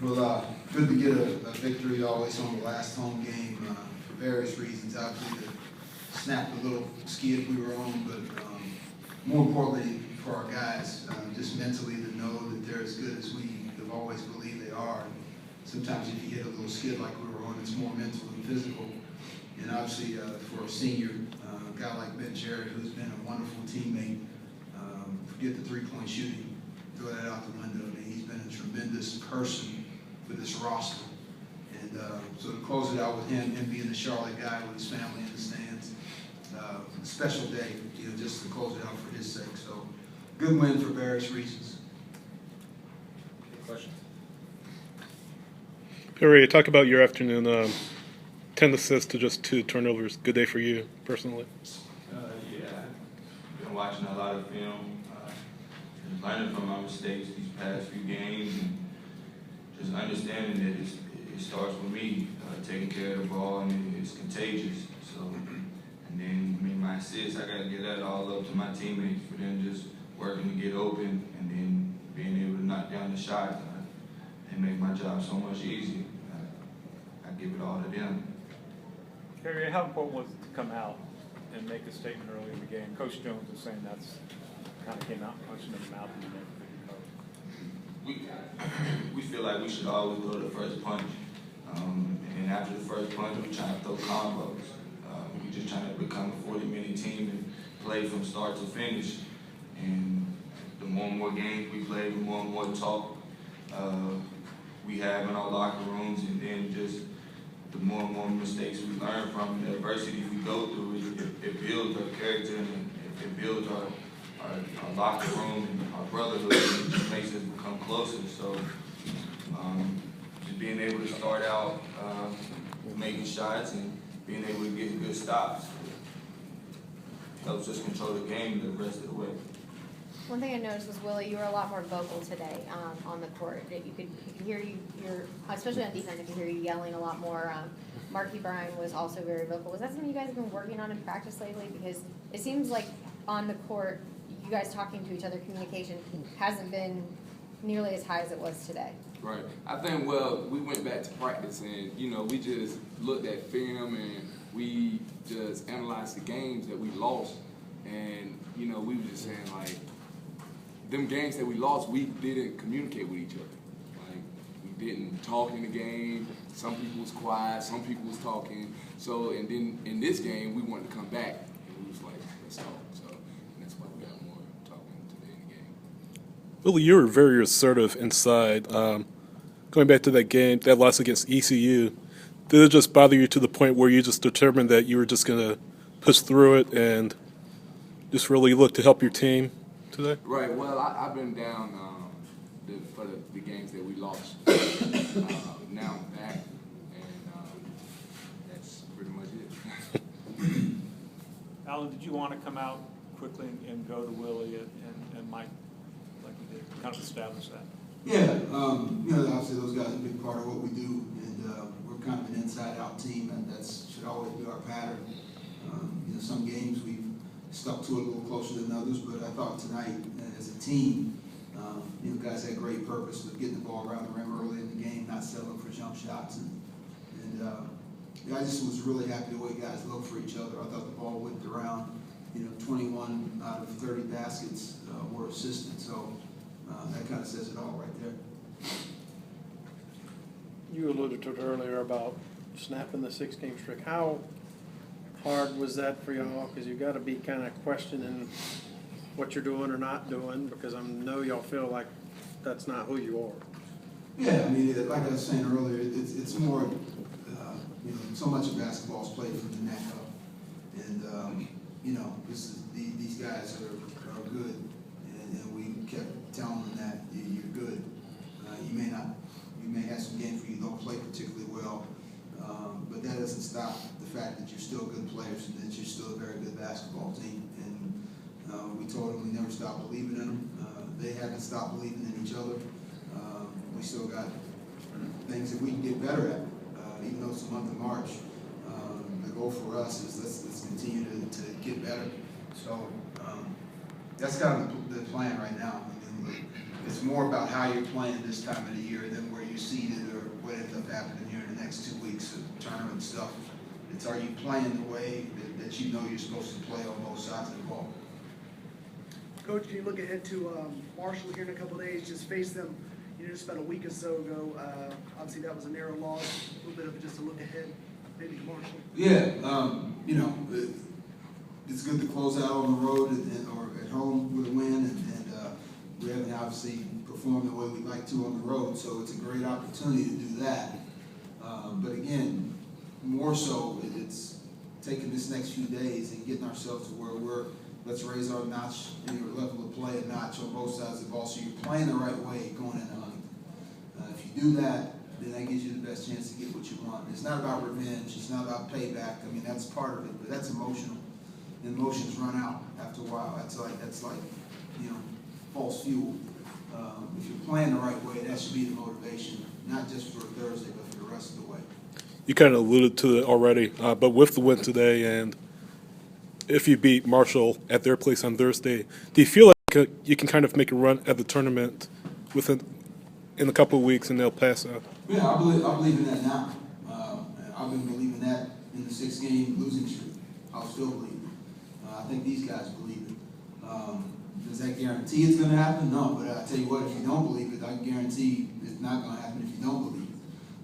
Well, good to get a victory always on the last home game for various reasons. Obviously, to snap the little skid we were on, but more importantly for our guys, just mentally to know that they're as good as we have always believed they are. Sometimes if you hit a little skid like we were on, it's more mental than physical. And obviously, for a senior guy like Ben Jarrett, who's been a wonderful teammate, forget the three-point shooting, throw that out the window. I mean, he's been a tremendous person for this roster. And so to close it out with him being the Charlotte guy with his family in the stands, special day, just to close it out for his sake. So good win for various reasons. Any questions? Pierria, talk about your afternoon. 10 assists to just 2 turnovers. Good day for you personally. Yeah, I've been watching a lot of film, learning from my mistakes these past few games, and just understanding that it starts with me taking care of the ball, and it's contagious. So, and then my assists, I got to get that all up to my teammates for them just working to get open, and then being able to knock down the shot. They make my job so much easier. I give it all to them. Pierria, how important was it to come out and make a statement early in the game? Coach Jones was saying that's kind of came out punching in the mouth and you never could. We feel like we should always go to the first punch. And after the first punch, we're trying to throw combos. We're just trying to become a 40-minute team and play from start to finish. And the more and more games we play, the more and more talk we have in our locker rooms, and then just the more and more mistakes we learn from, the adversity we go through, it builds our character, and it builds our locker room and our brotherhood, and it just makes us become closer. So just being able to start out making shots and being able to get good stops helps us control the game the rest of the way. One thing I noticed was, Willie, you were a lot more vocal today on the court. You could hear you're especially on defense, I could hear you yelling a lot more. Marky Bryan was also very vocal. Was that something you guys have been working on in practice lately? Because it seems like on the court, you guys talking to each other, communication hasn't been nearly as high as it was today. Right. I think, we went back to practice and, we just looked at film and we just analyzed the games that we lost. And, we were just saying, like, them games that we lost, we didn't communicate with each other. Like, we didn't talk in the game. Some people was quiet, some people was talking. So, and then in this game, we wanted to come back, and we was like, let's talk. So, and that's why we got more talking today in the game. Willie, you were very assertive inside. Going back to that game, that loss against ECU, did it just bother you to the point where you just determined that you were just going to push through it and just really look to help your team today? Right. Well, I've been down for the games that we lost. Now I'm back, and that's pretty much it. Alan, did you want to come out quickly and go to Willie and Mike like you did, kind of establish that? Yeah, obviously those guys are a big part of what we do, and we're kind of an inside-out team, and that should always be our pattern. Some games we've stuck to it a little closer than others, but I thought tonight, as a team, guys had great purpose of getting the ball around the rim early in the game, not settling for jump shots, and I just was really happy the way guys looked for each other. I thought the ball whipped around. 21 out of 30 baskets were assisted, so that kind of says it all right there. You alluded to it earlier about snapping the 6-game streak. How hard was that for y'all? Because you've got to be kind of questioning what you're doing or not doing, because I know y'all feel like that's not who you are. Yeah, like I was saying earlier, it's more, so much of basketball is played from the neck up, and these guys are good, and we kept telling them that you're good. You may have some games where you don't play particularly well, but that doesn't stop the fact that you're still good players and that you're still a very good basketball team. And we told them we never stopped believing in them. They haven't stopped believing in each other. We still got things that we can get better at, even though it's the month of March. The goal for us is let's continue to get better. So that's kind of the plan right now. But it's more about how you're playing this time of the year than where you're seated or what ends up happening here in the next 2 weeks of tournament stuff. It's, are you playing the way that you know you're supposed to play on both sides of the ball? Coach, can you look ahead to Marshall here in a couple of days? Just face them, just about a week or so ago. Obviously, that was a narrow loss. A little bit of just a look ahead, maybe to Marshall. Yeah, it's good to close out on the road or at home with a win, and we haven't obviously performed the way we'd like to on the road, so it's a great opportunity to do that. But again, more so, it's taking this next few days and getting ourselves to where let's raise our notch and your level of play a notch on both sides of the ball, so you're playing the right way going into Huntington. If you do that, then that gives you the best chance to get what you want. It's not about revenge. It's not about payback. I mean, that's part of it, but that's emotional. And emotions run out after a while. That's like false fuel. If you're playing the right way, that should be the motivation, not just for Thursday, but for the rest of the way. You kind of alluded to it already, but with the win today, and if you beat Marshall at their place on Thursday, do you feel like you can kind of make a run at the tournament in a couple of weeks and they'll pass out? Yeah, I believe in that now. I've been believing that in the 6-game losing streak. I'll still believe it. I think these guys believe it. Does that guarantee it's going to happen? No, but I tell you what, if you don't believe it, I can guarantee it's not going to happen if you don't believe it.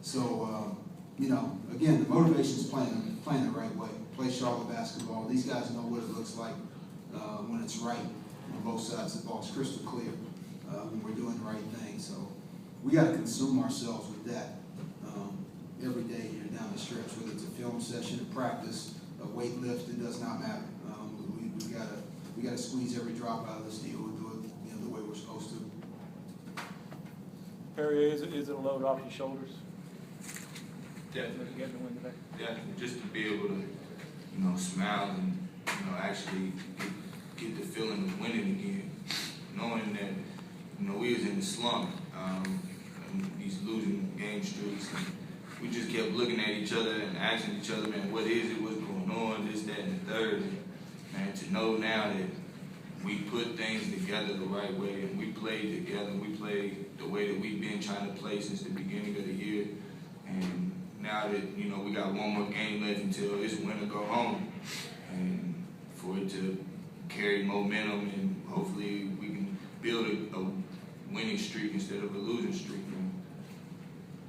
So, again, the motivation is playing the right way. Play Charlotte basketball. These guys know what it looks like when it's right on both sides of the ball. It's crystal clear when we're doing the right thing. So we got to consume ourselves with that every day here down the stretch, whether it's a film session, a practice, a weight lift, it does not matter. We got to squeeze every drop out of this deal and do it the way we're supposed to. Pierria, is it a load off your shoulders? Definitely. You guys to win today? Definitely, just to be able to, smile and, actually get the feeling of winning again. Knowing that, we was in the slump, and these losing game streaks. And we just kept looking at each other and asking each other, man, what is it, what's going on, this, that, and the third. And to know now that we put things together the right way and we played together, we played the way that we've been trying to play since the beginning of the year. And now that, we got one more game left until it's win or go home. And for it to carry momentum and hopefully we can build a winning streak instead of a losing streak.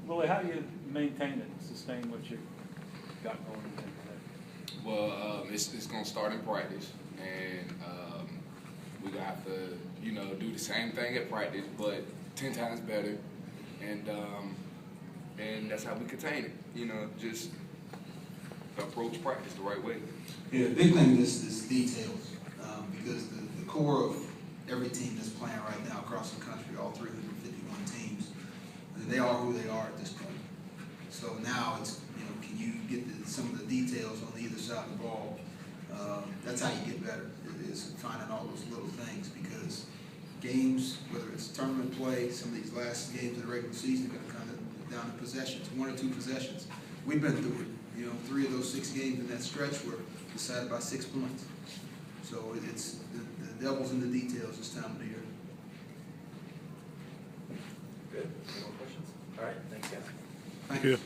Willie, how do you maintain it, sustain what you got going on today? Well, it's going to start in practice, and we're going to have to, do the same thing at practice, but 10 times better, and that's how we contain it, just approach practice the right way. Yeah, the big thing is details, because the core of every team that's playing right now across the country, all 351 teams, they are who they are at this point. So now it's, can you get some of the details on either side of the ball? That's how you get better, is finding all those little things, because games, whether it's tournament play, some of these last games of the regular season are going to come down to possessions, 1 or 2 possessions. We've been through it. 3 of those 6 games in that stretch were decided by 6 points. So it's the devil's in the details this time of the year. Good. Any more questions? All right. Thanks, guys. Thank Yeah. you.